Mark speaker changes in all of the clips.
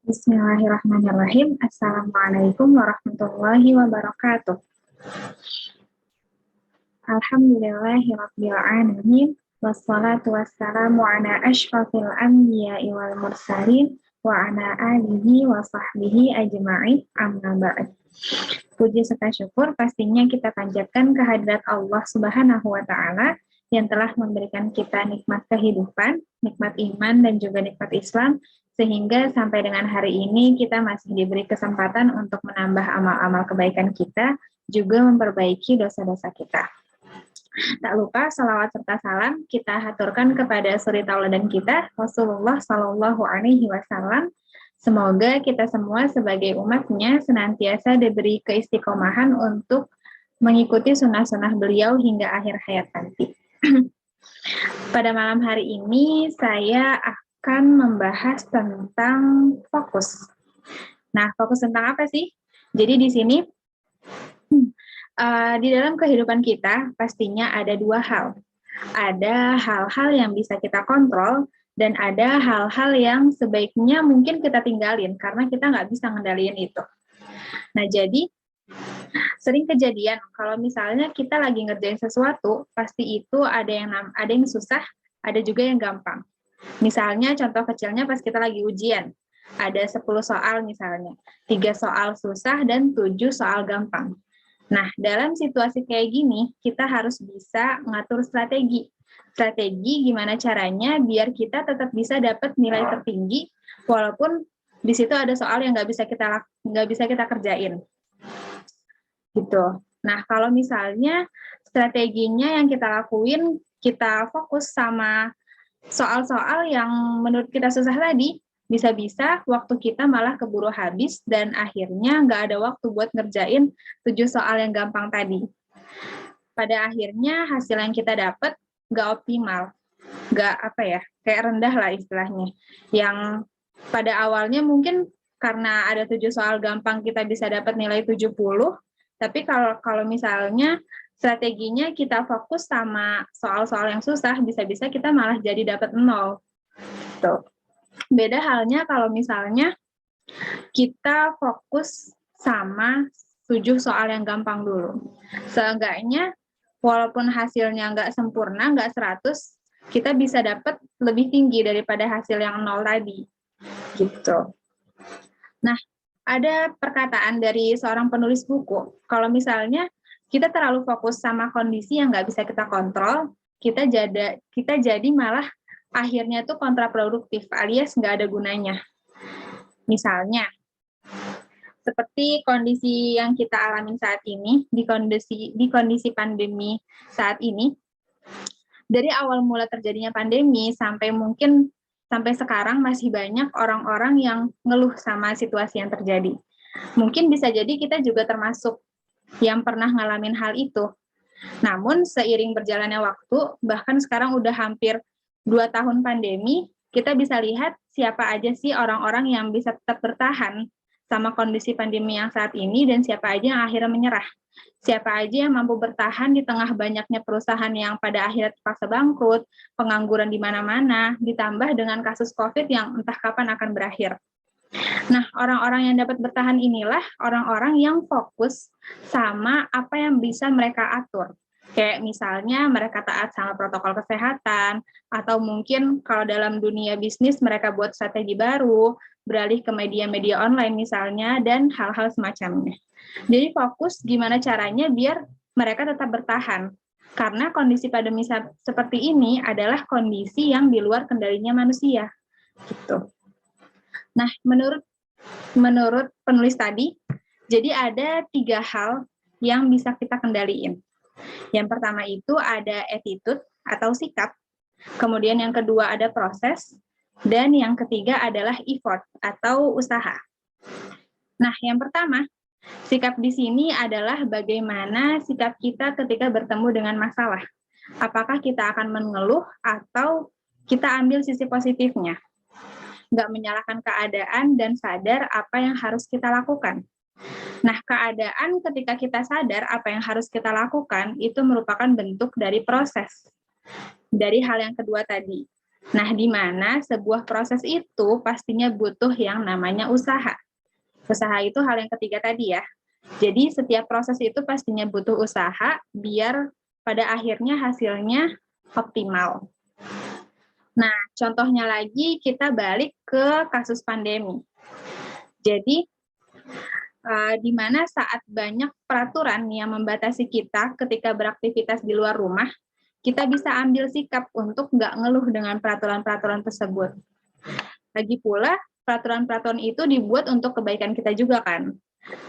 Speaker 1: Bismillahirrahmanirrahim. Assalamualaikum warahmatullahi wabarakatuh. Alhamdulillahirabbil alamin wassalatu wassalamu ala asyrafil anbiya'i wal mursalin wa ala alihi wa sahbihi ajma'in amma ba'd. Puji serta syukur pastinya kita panjatkan kehadirat Allah Subhanahu wa taala yang telah memberikan kita nikmat kehidupan, nikmat iman dan juga nikmat Islam, sehingga sampai dengan hari ini kita masih diberi kesempatan untuk menambah amal-amal kebaikan kita, juga memperbaiki dosa-dosa kita. Tak lupa salawat serta salam kita haturkan kepada suri tauladan kita, Rasulullah Shallallahu Alaihi Wasallam. Semoga kita semua sebagai umatnya senantiasa diberi keistiqomahan untuk mengikuti sunnah-sunnah beliau hingga akhir hayat nanti. Pada malam hari ini saya akan membahas tentang fokus. Nah, fokus tentang apa sih? Jadi di sini di dalam kehidupan kita pastinya ada dua hal. Ada hal-hal yang bisa kita kontrol dan ada hal-hal yang sebaiknya mungkin kita tinggalin karena kita nggak bisa ngendaliin itu. Nah, jadi sering kejadian kalau misalnya kita lagi ngerjain sesuatu, pasti itu ada yang susah, ada juga yang gampang. Misalnya contoh kecilnya pas kita lagi ujian, ada 10 soal misalnya, 3 soal susah dan 7 soal gampang. Nah, dalam situasi kayak gini, kita harus bisa ngatur strategi. Strategi gimana caranya biar kita tetap bisa dapat nilai tertinggi, walaupun di situ ada soal yang nggak bisa kita kerjain. Gitu. Nah, kalau misalnya strateginya yang kita lakuin, kita fokus sama soal-soal yang menurut kita susah tadi, bisa-bisa waktu kita malah keburu habis dan akhirnya nggak ada waktu buat ngerjain 7 soal yang gampang tadi. Pada akhirnya hasil yang kita dapat nggak optimal, kayak rendah lah istilahnya. Yang pada awalnya mungkin karena ada 7 soal gampang kita bisa dapat nilai 70, tapi kalau misalnya strateginya kita fokus sama soal-soal yang susah, bisa-bisa kita malah jadi dapat 0. Tuh. Beda halnya kalau misalnya kita fokus sama 7 soal yang gampang dulu. Seenggaknya, walaupun hasilnya nggak sempurna, nggak 100, kita bisa dapat lebih tinggi daripada hasil yang 0 tadi. Gitu. Nah, ada perkataan dari seorang penulis buku, kalau misalnya kita terlalu fokus sama kondisi yang nggak bisa kita kontrol, kita jadi malah akhirnya tuh kontraproduktif, alias nggak ada gunanya. Misalnya, seperti kondisi yang kita alami saat ini, di kondisi pandemi saat ini, dari awal mula terjadinya pandemi sampai sekarang masih banyak orang-orang yang ngeluh sama situasi yang terjadi. Mungkin bisa jadi kita juga termasuk yang pernah ngalamin hal itu. Namun seiring berjalannya waktu, bahkan sekarang udah hampir 2 tahun pandemi, kita bisa lihat siapa aja sih orang-orang yang bisa tetap bertahan sama kondisi pandemi yang saat ini dan siapa aja yang akhirnya menyerah. Siapa aja yang mampu bertahan di tengah banyaknya perusahaan yang pada akhirnya terpaksa bangkrut, pengangguran di mana-mana, ditambah dengan kasus COVID yang entah kapan akan berakhir. Nah, orang-orang yang dapat bertahan inilah orang-orang yang fokus sama apa yang bisa mereka atur. Kayak misalnya mereka taat sama protokol kesehatan, atau mungkin kalau dalam dunia bisnis mereka buat strategi baru, beralih ke media-media online misalnya, dan hal-hal semacamnya. Jadi fokus gimana caranya biar mereka tetap bertahan. Karena kondisi pandemi seperti ini adalah kondisi yang di luar kendalinya manusia. Gitu. Nah, menurut penulis tadi, jadi ada 3 hal yang bisa kita kendaliin. Yang pertama itu ada attitude atau sikap, kemudian yang kedua ada proses, dan yang ketiga adalah effort atau usaha. Nah, yang pertama, sikap di sini adalah bagaimana sikap kita ketika bertemu dengan masalah. Apakah kita akan mengeluh atau kita ambil sisi positifnya? Nggak menyalahkan keadaan dan sadar apa yang harus kita lakukan. Nah, keadaan ketika kita sadar apa yang harus kita lakukan, itu merupakan bentuk dari proses. Dari hal yang kedua tadi. Nah, di mana sebuah proses itu pastinya butuh yang namanya usaha. Usaha itu hal yang ketiga tadi ya. Jadi setiap proses itu pastinya butuh usaha biar pada akhirnya hasilnya optimal. Nah, contohnya lagi kita balik ke kasus pandemi. Jadi di mana saat banyak peraturan yang membatasi kita ketika beraktivitas di luar rumah, kita bisa ambil sikap untuk nggak ngeluh dengan peraturan-peraturan tersebut. Lagi pula, peraturan-peraturan itu dibuat untuk kebaikan kita juga kan.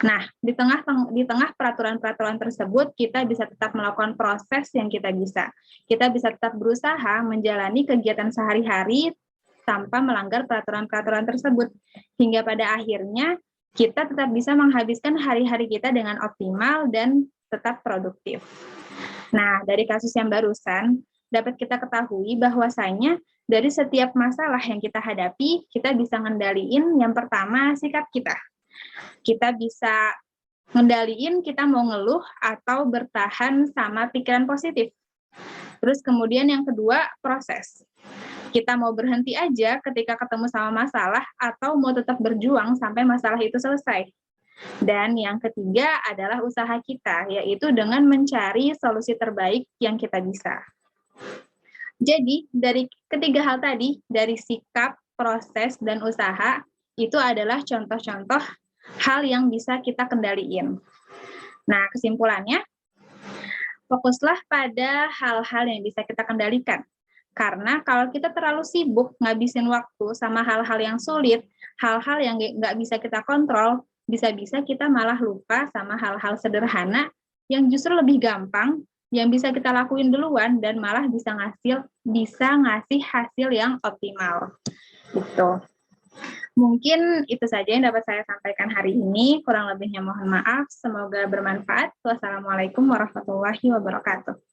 Speaker 1: Nah, di tengah peraturan-peraturan tersebut, kita bisa tetap melakukan proses yang kita bisa. Kita bisa tetap berusaha menjalani kegiatan sehari-hari tanpa melanggar peraturan-peraturan tersebut. Hingga pada akhirnya, kita tetap bisa menghabiskan hari-hari kita dengan optimal dan tetap produktif. Nah, dari kasus yang barusan, dapat kita ketahui bahwasanya dari setiap masalah yang kita hadapi, kita bisa ngendaliin yang pertama sikap kita. Kita bisa ngendaliin kita mau ngeluh atau bertahan sama pikiran positif. Terus kemudian yang kedua, proses. Kita mau berhenti aja ketika ketemu sama masalah atau mau tetap berjuang sampai masalah itu selesai. Dan yang ketiga adalah usaha kita, yaitu dengan mencari solusi terbaik yang kita bisa. Jadi, dari ketiga hal tadi, dari sikap, proses, dan usaha, itu adalah contoh-contoh hal yang bisa kita kendaliin. Nah, kesimpulannya, fokuslah pada hal-hal yang bisa kita kendalikan. Karena kalau kita terlalu sibuk ngabisin waktu sama hal-hal yang sulit, hal-hal yang nggak bisa kita kontrol, bisa-bisa kita malah lupa sama hal-hal sederhana yang justru lebih gampang, yang bisa kita lakuin duluan dan malah bisa ngasih hasil yang optimal. Gitu. Mungkin itu saja yang dapat saya sampaikan hari ini. Kurang lebihnya mohon maaf. Semoga bermanfaat. Wassalamualaikum warahmatullahi wabarakatuh.